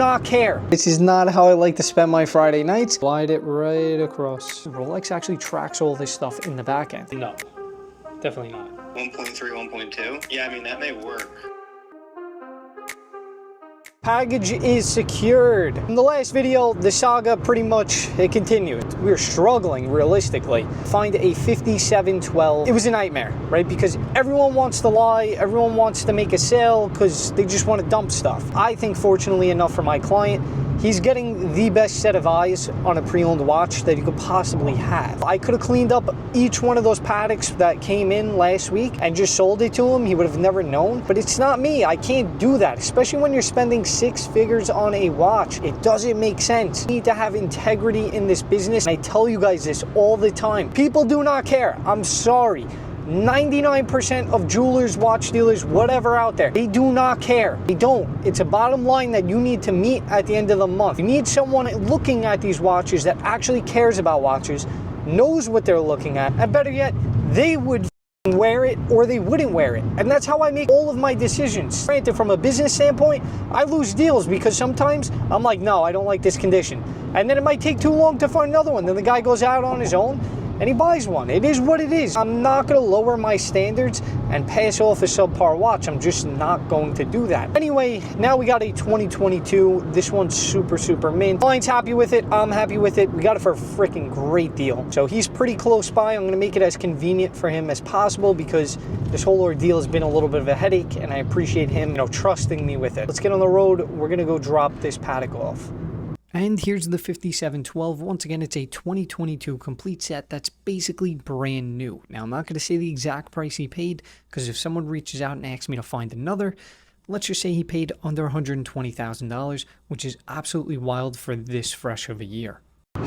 not care. This is not how I like to spend my Friday nights. Slide it right across. Rolex actually tracks all this stuff in the back end. No, definitely not. 1.3, 1.2? Yeah, I mean, that may work. Package is secured. In the last video, the saga pretty much, it continued. We were struggling realistically. Find a 5712. It was a nightmare, right? Because everyone wants to lie, everyone wants to make a sale because they just want to dump stuff. I think fortunately enough for my client, he's getting the best set of eyes on a pre-owned watch that you could possibly have. I could have cleaned up each one of those Pateks that came in last week and just sold it to him. He would have never known, but it's not me. I can't do that, especially when you're spending 6 figures on a watch. It doesn't make sense. You need to have integrity in this business. And I tell you guys this all the time. People do not care. I'm sorry. 99% of jewelers, watch dealers, whatever out there, they do not care. They don't. It's a bottom line that you need to meet at the end of the month. You need someone looking at these watches that actually cares about watches, knows what they're looking at, and better yet, they would wear it or they wouldn't wear it. And that's how I make all of my decisions. Granted, from a business standpoint, I lose deals because sometimes I'm like, no, I don't like this condition. And then it might take too long to find another one. Then the guy goes out on his own and he buys one. It is what it is. I'm not going to lower my standards and pass off a subpar watch. I'm just not going to do that. Anyway, now we got a 2022. This one's super mint. Client's happy with it. I'm happy with it. We got it for a freaking great deal. So he's pretty close by. I'm going to make it as convenient for him as possible because this whole ordeal has been a little bit of a headache and I appreciate him, trusting me with it. Let's get on the road. We're going to go drop this Patek off. And here's the 5712. Once again, it's a 2022 complete set that's basically brand new. Now, I'm not going to say the exact price he paid, because if someone reaches out and asks me to find another, let's just say he paid under $120,000, which is absolutely wild for this fresh of a year.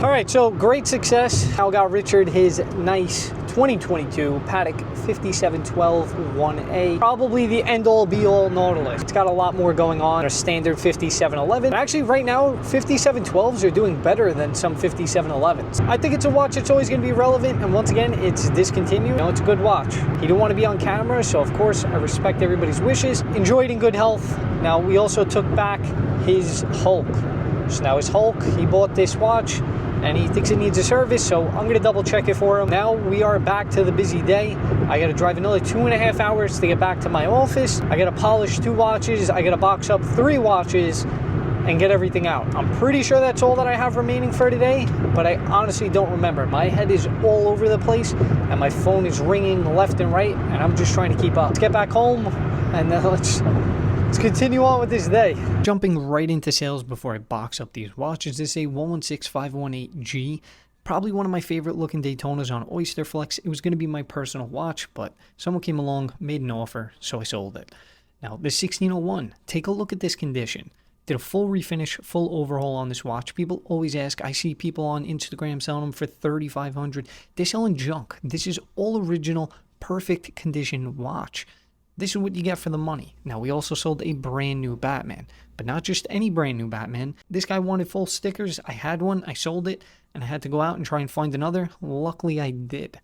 All right, so great success. Now got Richard his nice 2022 Patek 5712 1A. Probably the end-all be-all Nautilus. It's got a lot more going on. A standard 5711. Actually, right now, 5712s are doing better than some 5711s. I think it's a watch that's always going to be relevant, and once again, it's discontinued. It's a good watch. He didn't want to be on camera, so of course, I respect everybody's wishes. Enjoy it in good health. Now, we also took back his Hulk. So now his Hulk, he bought this watch and he thinks it needs a service, so I'm going to double check it for him. Now we are back to the busy day. I got to drive another 2.5 hours to get back to my office. I got to polish 2 watches. I got to box up 3 watches and get everything out. I'm pretty sure that's all that I have remaining for today, but I honestly don't remember. My head is all over the place and my phone is ringing left and right and I'm just trying to keep up. Let's get back home and then let's continue on with this day. Jumping right into sales before I box up these watches, this is a 116518G. Probably one of my favorite looking Daytonas on Oyster Flex. It was going to be my personal watch, but someone came along, made an offer, so I sold it. Now, the 1601, take a look at this condition. Did a full refinish, full overhaul on this watch. People always ask, I see people on Instagram selling them for $3,500. They're selling junk. This is all original, perfect condition watch. This is what you get for the money. Now, we also sold a brand new Batman, but not just any brand new Batman. This guy wanted full stickers. I had one, I sold it, and I had to go out and try and find another. Luckily, I did.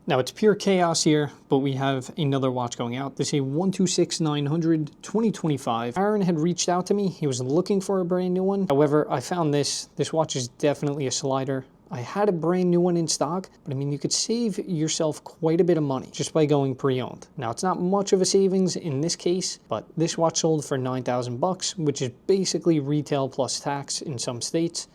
Now, it's pure chaos here, but we have another watch going out. This is a 126900 2025. Aaron had reached out to me. He was looking for a brand new one. However, I found this. This watch is definitely a slider. I had a brand new one in stock, but I mean, you could save yourself quite a bit of money just by going pre-owned. Now, it's not much of a savings in this case, but this watch sold for $9,000, which is basically retail plus tax in some states.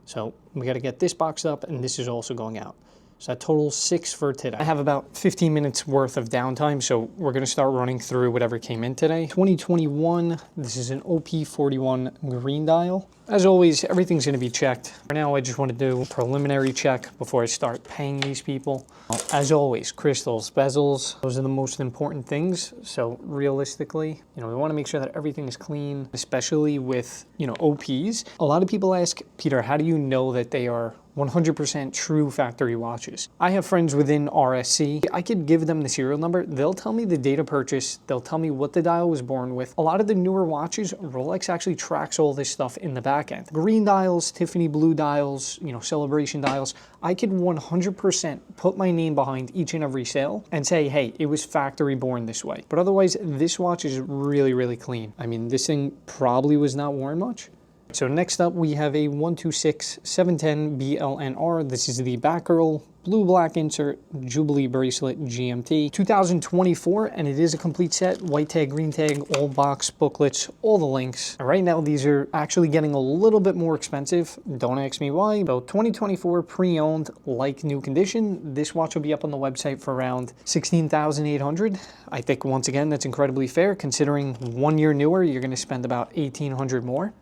So we got to get this boxed up, and this is also going out. So that totals 6 for today. I have about 15 minutes worth of downtime, so we're going to start running through whatever came in today. 2021, this is an OP41 green dial. As always, everything's going to be checked. For now, I just want to do a preliminary check before I start paying these people. As always, crystals, bezels, those are the most important things. So realistically, we want to make sure that everything is clean, especially with, OPs. A lot of people ask, Peter, how do you know that they are 100% true factory watches? I have friends within RSC. I could give them the serial number. They'll tell me the date of purchase. They'll tell me what the dial was born with. A lot of the newer watches, Rolex actually tracks all this stuff in the back end. Green dials, Tiffany blue dials, celebration dials. I could 100% put my name behind each and every sale and say, hey, it was factory born this way. But otherwise, this watch is really, really clean. I mean, this thing probably was not worn much. So next up we have a 126710 BLNR. This is the Batgirl blue black insert Jubilee bracelet GMT 2024, and it is a complete set. White tag, green tag, all box booklets, all the links. And right now these are actually getting a little bit more expensive. Don't ask me why. So 2024 pre-owned, like new condition. This watch will be up on the website for around 16,800. I think once again that's incredibly fair considering 1 year newer you're going to spend about 1,800 more.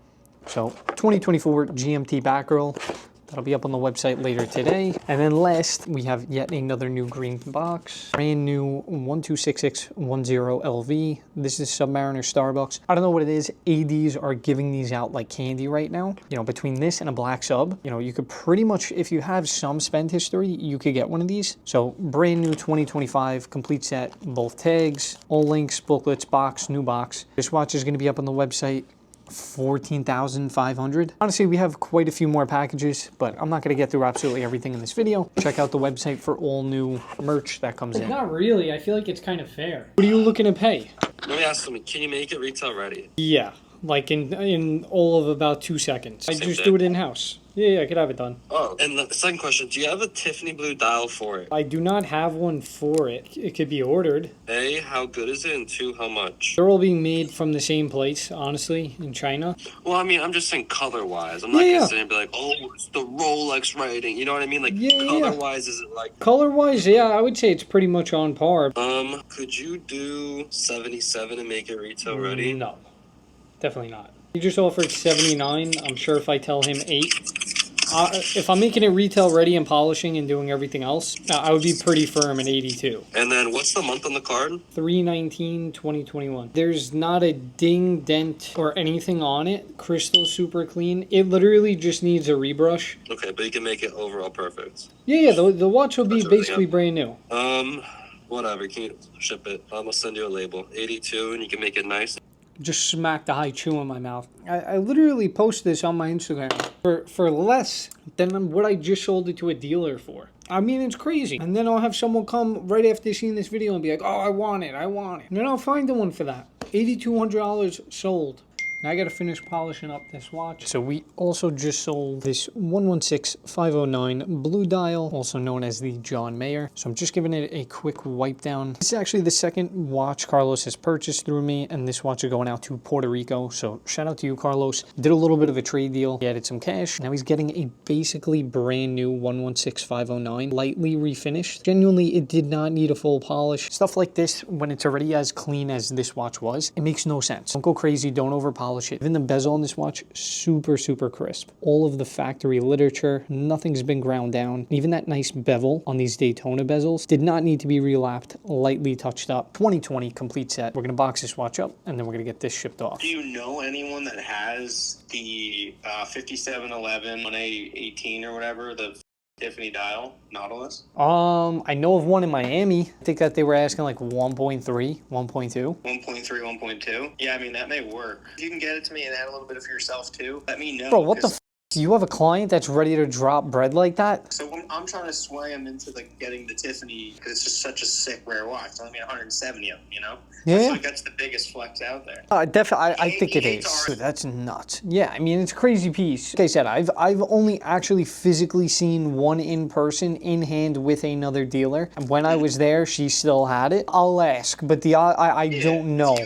So 2024 GMT Batgirl. That'll be up on the website later today. And then last, we have yet another new green box. Brand new 126610LV. This is Submariner Starbucks. I don't know what it is. ADs are giving these out like candy right now. You know, between this and a black sub, you know, you could pretty much, if you have some spend history, you could get one of these. So brand new 2025 complete set, both tags, all links, booklets, box, new box. This watch is going to be up on the website 14,500. Honestly, we have quite a few more packages, but I'm not going to get through absolutely everything in this video. Check out the website for all new merch that comes in. Not really. I feel like it's kind of fair. What are you looking to pay? Let me ask them, can you make it retail ready? Yeah, like in all of about 2 seconds. I Same just day. do it in-house. Yeah, I could have it done. Oh, and the second question, do you have a Tiffany blue dial for it? I do not have one for it. It could be ordered. A, how good is it? And two, how much? They're all being made from the same place, honestly, in China. Well, I mean, I'm just saying color-wise. I'm not Yeah. gonna sit and be like, oh, it's the Rolex writing. You know what I mean? Like, Yeah. color-wise, is it like... Color-wise, yeah, I would say it's pretty much on par. Could you do 77 and make it retail ready? No, definitely not. He just offered 79. I'm sure if I tell him 8... if I'm making it retail ready and polishing and doing everything else, I would be pretty firm at 82. And then what's the month on the card? 3/19/2021. There's not a ding, dent, or anything on it. Crystal super clean. It literally just needs a rebrush. Okay, but you can make it overall perfect. Yeah, the watch will be That's everything, basically yeah. brand new. Whatever, can you ship it? I'll send you a label. 82, and you can make it nice. Just smacked a high chew in my mouth. I literally posted this on my Instagram for less than what I just sold it to a dealer for. I mean, it's crazy. And then I'll have someone come right after seeing this video and be like, oh, I want it. And then I'll find the one for that. $8,200 sold. Now I gotta finish polishing up this watch. So we also just sold this 116509 blue dial, also known as the John Mayer. So I'm just giving it a quick wipe down. This is actually the second watch Carlos has purchased through me, and this watch is going out to Puerto Rico. So shout out to you, Carlos. Did a little bit of a trade deal. He added some cash. Now he's getting a basically brand new 116509, lightly refinished. Genuinely, it did not need a full polish. Stuff like this, when it's already as clean as this watch was, it makes no sense. Don't go crazy, don't over polish it. Even the bezel on this watch, super crisp. All of the factory literature, nothing's been ground down. Even that nice bevel on these Daytona bezels did not need to be relapped, lightly touched up. 2020 complete set. We're gonna box this watch up and then we're gonna get this shipped off. Do you know anyone that has the 5711 1A18 or whatever, the Tiffany dial Nautilus? I know of one in Miami. I think that they were asking like 1.3, 1.2. 1.3, 1.2? Yeah, I mean, that may work. If you can get it to me and add a little bit of yourself too, let me know. Bro, what the f? You have a client that's ready to drop bread like that? So I'm trying to sway him into like getting the Tiffany because it's just such a sick rare watch. It's only 170 of them, you know? Yeah. I feel like that's the biggest flex out there. Definitely, I think it is. It's Dude, that's nuts. Yeah, I mean, it's a crazy piece. Like I said, I've only actually physically seen one in person, in hand with another dealer. And when I was there, she still had it. I'll ask, but I don't know.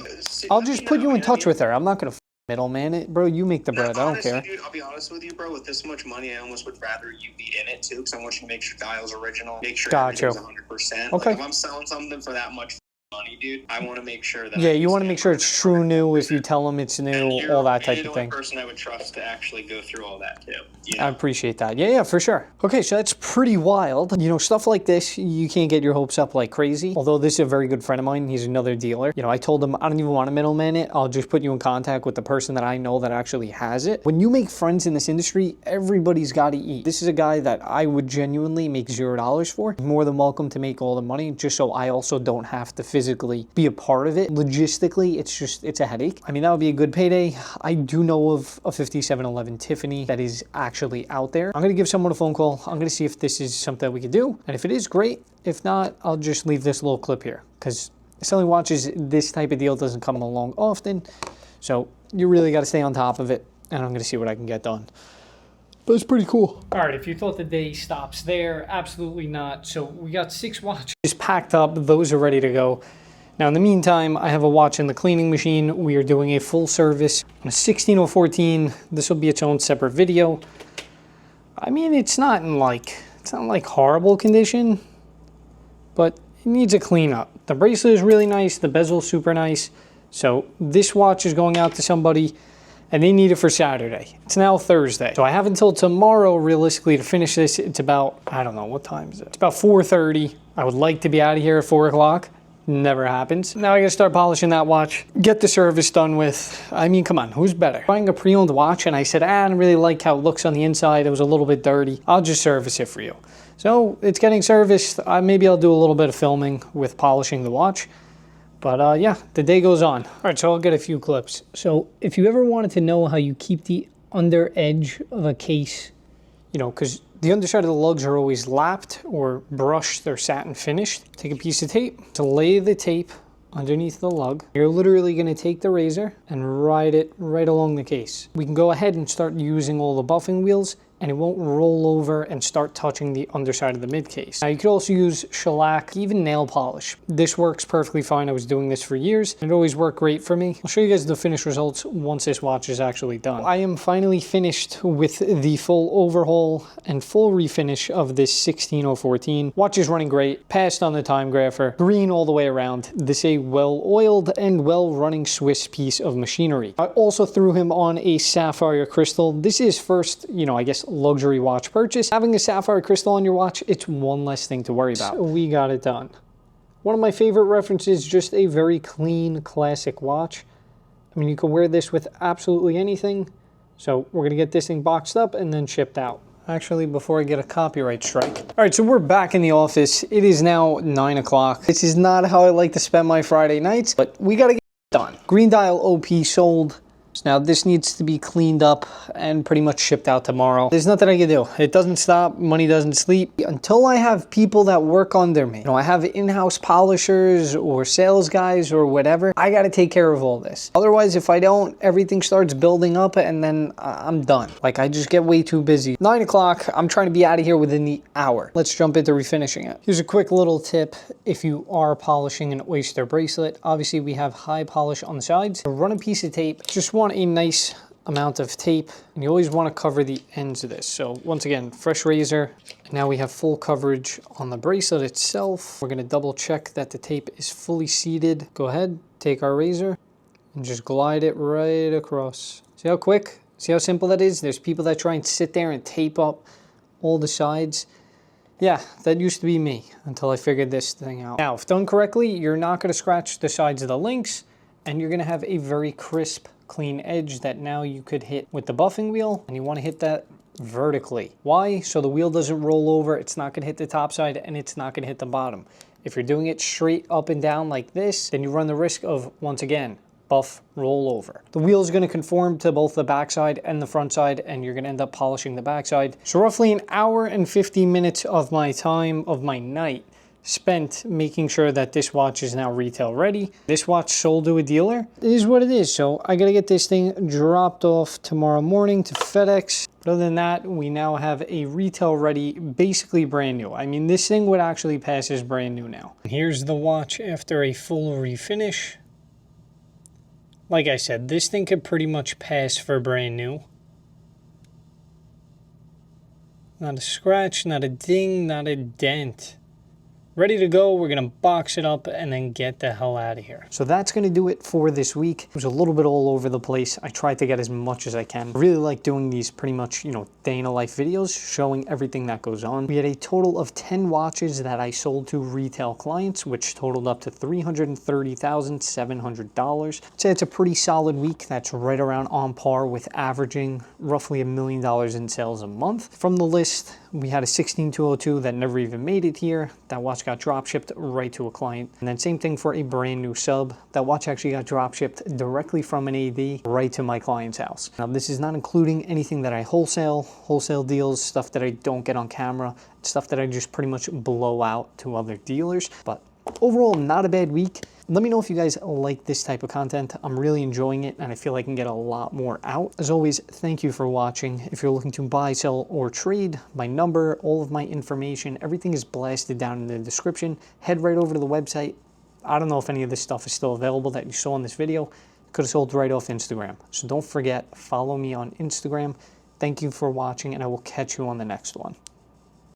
I'll just put you in touch with her. I'm not gonna middleman it, bro. You make the bread. I don't care. Dude, I'll be honest with you, bro. With this much money, I almost would rather you be in it too, because I want you to make sure dial's original, make sure Gotcha. everything's 100%. Okay. Like, if I'm selling something for that much money, dude, I want to make sure that. Yeah, you want to make sure it's true new. If you tell them it's new, all that type of thing. You're the only person I would trust to actually go through all that too. You I know? appreciate that. Yeah, for sure. Okay, so that's pretty wild. You know, stuff like this, you can't get your hopes up like crazy. Although this is a very good friend of mine. He's another dealer. You know, I told him, I don't even want to middleman it. I'll just put you in contact with the person that I know that actually has it. When you make friends in this industry, everybody's got to eat. This is a guy that I would genuinely make $0 for. More than welcome to make all the money, just so I also don't have to physically be a part of it. Logistically, it's a headache. I mean, that would be a good payday. I do know of a 5711 Tiffany that is actually out there. I'm gonna give someone a phone call. I'm gonna see if this is something that we could do. And if it is, great. If not, I'll just leave this little clip here, because selling watches, this type of deal doesn't come along often. So you really got to stay on top of it. and I'm gonna see what I can get done. But it's pretty cool. All right, if you thought the day stops there, absolutely not. So we got 6 watches packed up. Those are ready to go. Now, in the meantime, I have a watch in the cleaning machine. We are doing a full service on a 16014. This will be its own separate video. I mean, it's not in like horrible condition, but it needs a cleanup. The bracelet is really nice. The bezel's super nice. So this watch is going out to somebody, and they need it for Saturday. It's now Thursday. So I have until tomorrow, realistically, to finish this. It's about, I don't know, what time is it? It's about 4:30. I would like to be out of here at 4 o'clock. Never happens. Now I gotta start polishing that watch, get the service done with. I mean, come on, who's better? Buying a pre-owned watch, and I said, I don't really like how it looks on the inside. It was a little bit dirty. I'll just service it for you. So it's getting serviced. Maybe I'll do a little bit of filming with polishing the watch. But yeah, the day goes on. All right, so I'll get a few clips. So if you ever wanted to know how you keep the under edge of a case, you know, because the underside of the lugs are always lapped or brushed or satin finished, take a piece of tape to lay the tape underneath the lug. You're literally going to take the razor and ride it right along the case. We can go ahead and start using all the buffing wheels, and it won't roll over and start touching the underside of the mid case. Now you could also use shellac, even nail polish. This works perfectly fine. I was doing this for years, and it always worked great for me. I'll show you guys the finished results once this watch is actually done. I am finally finished with the full overhaul and full refinish of this 16014. Watch is running great, passed on the time grapher, green all the way around. This is a well-oiled and well-running Swiss piece of machinery. I also threw him on a sapphire crystal. This is first, you know, I guess luxury watch purchase. Having a sapphire crystal on your watch, it's one less thing to worry about. So we got it done. One of my favorite references, just a very clean, classic watch. I mean, you can wear this with absolutely anything. So we're gonna get this thing boxed up and then shipped out. Actually, before I get a copyright strike. All right, so we're back in the office. It is now 9 o'clock. This is not how I like to spend my Friday nights, but we gotta get it done. Green dial OP sold. Now this needs to be cleaned up and pretty much shipped out tomorrow. There's nothing I can do. It doesn't stop, money doesn't sleep. Until I have people that work under me, you know, I have in-house polishers or sales guys or whatever, I gotta take care of all this. Otherwise, if I don't, everything starts building up and then I'm done. Like, I just get way too busy. 9 o'clock, I'm trying to be out of here within the hour. Let's jump into refinishing it. Here's a quick little tip if you are polishing an oyster bracelet. Obviously, we have high polish on the sides. So run a piece of tape, just want a nice amount of tape, and you always want to cover the ends of this. So once again, fresh razor. Now we have full coverage on the bracelet itself. We're going to double check that the tape is fully seated. Go ahead, take our razor and just glide it right across. See how quick? See how simple that is? There's people that try and sit there and tape up all the sides. Yeah, that used to be me until I figured this thing out. Now, if done correctly, you're not going to scratch the sides of the links, and you're going to have a very crisp, clean edge that now you could hit with the buffing wheel, and you want to hit that vertically. Why? So the wheel doesn't roll over, it's not going to hit the top side, and it's not going to hit the bottom. If you're doing it straight up and down like this, then you run the risk of, once again, buff, roll over. The wheel is going to conform to both the backside and the front side, and you're going to end up polishing the backside. So roughly an hour and 50 minutes of my time, of my night, spent making sure that this watch is now retail ready. This watch sold to a dealer. It is what it is. So I got to get this thing dropped off tomorrow morning to FedEx. But other than that, we now have a retail ready, basically brand new. I mean, this thing would actually pass as brand new now. Here's the watch after a full refinish. Like I said, this thing could pretty much pass for brand new. Not a scratch, not a ding, not a dent. Ready to go. We're going to box it up and then get the hell out of here. So that's going to do it for this week. It was a little bit all over the place. I tried to get as much as I can. I really like doing these pretty much, you know, day in a life videos showing everything that goes on. We had a total of 10 watches that I sold to retail clients, which totaled up to $330,700. I'd say it's a pretty solid week. That's right around on par with averaging roughly $1 million in sales a month. From the list, we had a 16202 that never even made it here. That watch got drop shipped right to a client. And then same thing for a brand new sub. That watch actually got drop shipped directly from an AD right to my client's house. Now this is not including anything that I wholesale deals, stuff that I don't get on camera, stuff that I just pretty much blow out to other dealers. But overall, not a bad week. Let me know if you guys like this type of content. I'm really enjoying it, and I feel I can get a lot more out. As always, thank you for watching. If you're looking to buy, sell, or trade, my number, all of my information, everything is blasted down in the description. Head right over to the website. I don't know if any of this stuff is still available that you saw in this video. Could have sold right off Instagram. So don't forget, follow me on Instagram. Thank you for watching, and I will catch you on the next one.